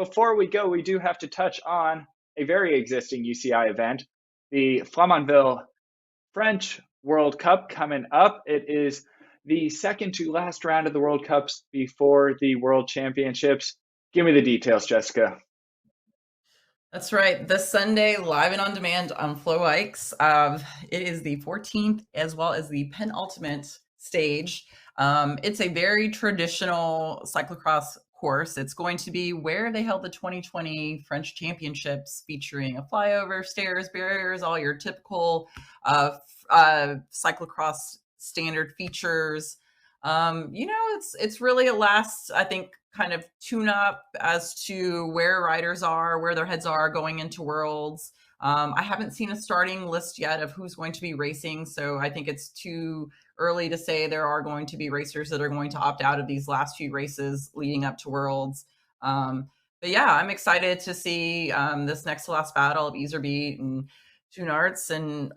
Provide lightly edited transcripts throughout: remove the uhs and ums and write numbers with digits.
before we go, we do have to touch on a very existing UCI event, the Flamanville French World Cup coming up. It is the second to last round of the World Cups before the World Championships. Give me the details, Jessica. That's right. This Sunday, live and on demand on FloBikes. It is the 14th as well as the penultimate stage. It's a very traditional cyclocross course. It's going to be where they held the 2020 French Championships, featuring a flyover, stairs, barriers, all your typical cyclocross standard features. It's really a last, I think, kind of tune up as to where riders are, where their heads are going into Worlds. I haven't seen a starting list yet of who's going to be racing, so I think it's too early to say there are going to be racers that are going to opt out of these last few races leading up to Worlds. But yeah, I'm excited to see this next to last battle of Iserbeat and Toonarts and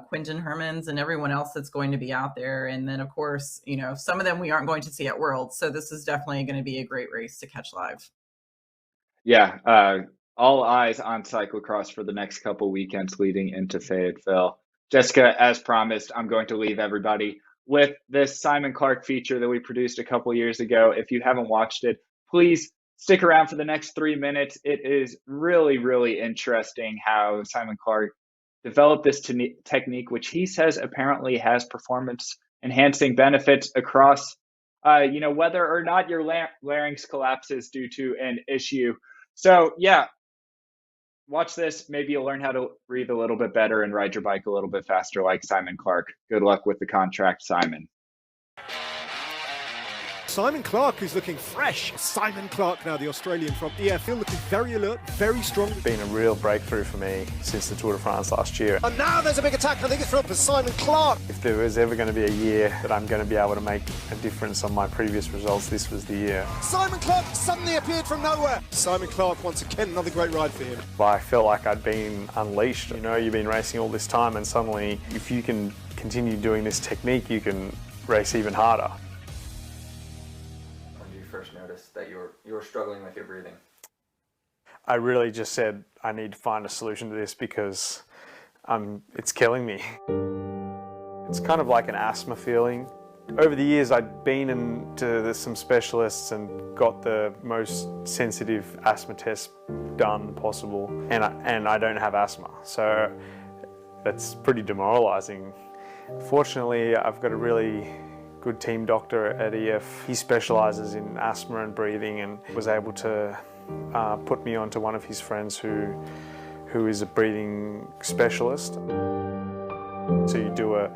Quinton Hermans and everyone else that's going to be out there. And then, of course, some of them we aren't going to see at Worlds. So this is definitely going to be a great race to catch live. Yeah, all eyes on cyclocross for the next couple weekends leading into Fayetteville. Jessica, as promised, I'm going to leave everybody with this Simon Clarke feature that we produced a couple years ago. If you haven't watched it, please stick around for the next 3 minutes. It is really, really interesting how Simon Clarke developed this technique, which he says apparently has performance enhancing benefits across, whether or not your larynx collapses due to an issue. So yeah, watch this. Maybe you'll learn how to breathe a little bit better and ride your bike a little bit faster like Simon Clarke. Good luck with the contract, Simon. Simon Clarke, who's looking fresh. Simon Clarke now, the Australian from EFL, looking very alert, very strong. It's been a real breakthrough for me since the Tour de France last year. And now there's a big attack. I think it's from Simon Clarke. If there was ever going to be a year that I'm going to be able to make a difference on my previous results, this was the year. Simon Clarke suddenly appeared from nowhere. Simon Clarke, once again, another great ride for him. I felt like I'd been unleashed. You've been racing all this time, and suddenly, if you can continue doing this technique, you can race even harder. First noticed that you were struggling with your breathing? I really just said I need to find a solution to this because it's killing me. It's kind of like an asthma feeling. Over the years I'd been into some specialists and got the most sensitive asthma tests done possible, and I don't have asthma, so that's pretty demoralizing. Fortunately, I've got a really good team doctor at EF. He specialises in asthma and breathing, and was able to put me onto one of his friends who is a breathing specialist. So you do a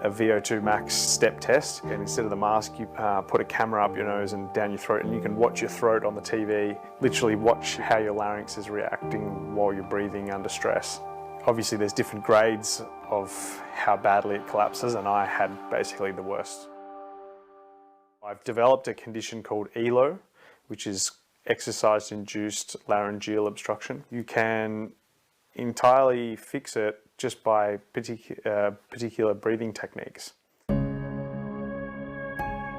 VO2 max step test, and instead of the mask you put a camera up your nose and down your throat, and you can watch your throat on the TV, literally watch how your larynx is reacting while you're breathing under stress. Obviously there's different grades of how badly it collapses, and I had basically the worst. I've developed a condition called ELO, which is exercise-induced laryngeal obstruction. You can entirely fix it just by particular breathing techniques.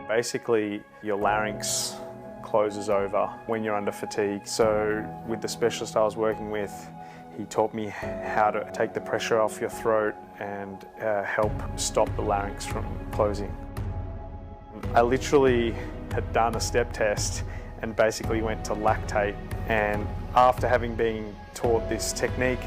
Basically, your larynx closes over when you're under fatigue. So with the specialist I was working with, he taught me how to take the pressure off your throat and help stop the larynx from closing. I literally had done a step test and basically went to lactate, and after having been taught this technique,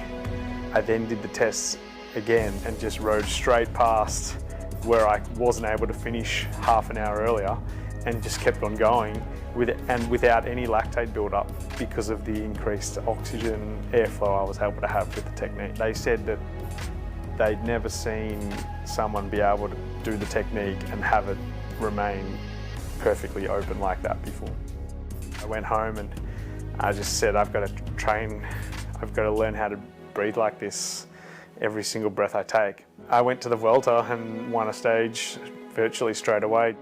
I then did the tests again and just rode straight past where I wasn't able to finish half an hour earlier, and just kept on going without any lactate build-up because of the increased oxygen airflow I was able to have with the technique. They said that they'd never seen someone be able to do the technique and have it remain perfectly open like that before. I went home and I just said, I've got to train, I've got to learn how to breathe like this every single breath I take. I went to the Vuelta and won a stage virtually straight away.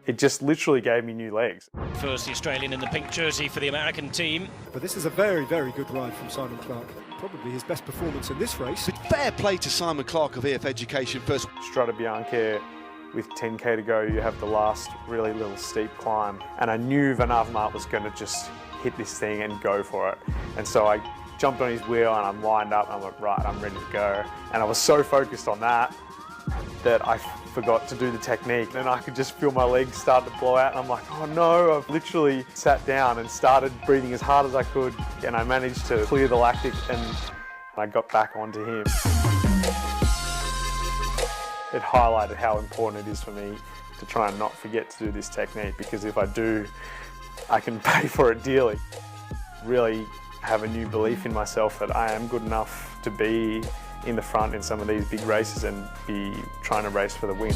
It just literally gave me new legs. First the Australian in the pink jersey for the American team. But this is a very, very good ride from Simon Clarke. Probably his best performance in this race. But fair play to Simon Clarke of EF Education first. Strada Bianche, with 10k to go, you have the last really little steep climb. And I knew Van Avermaet was going to just hit this thing and go for it. And so I jumped on his wheel and I'm lined up and I'm like, right, I'm ready to go. And I was so focused on that I forgot to do the technique, and I could just feel my legs start to blow out, and I'm like, oh no. I've literally sat down and started breathing as hard as I could, and I managed to clear the lactic and I got back onto him. It highlighted how important it is for me to try and not forget to do this technique, because if I do, I can pay for it dearly. Really have a new belief in myself that I am good enough to be in the front in some of these big races and be trying to race for the win.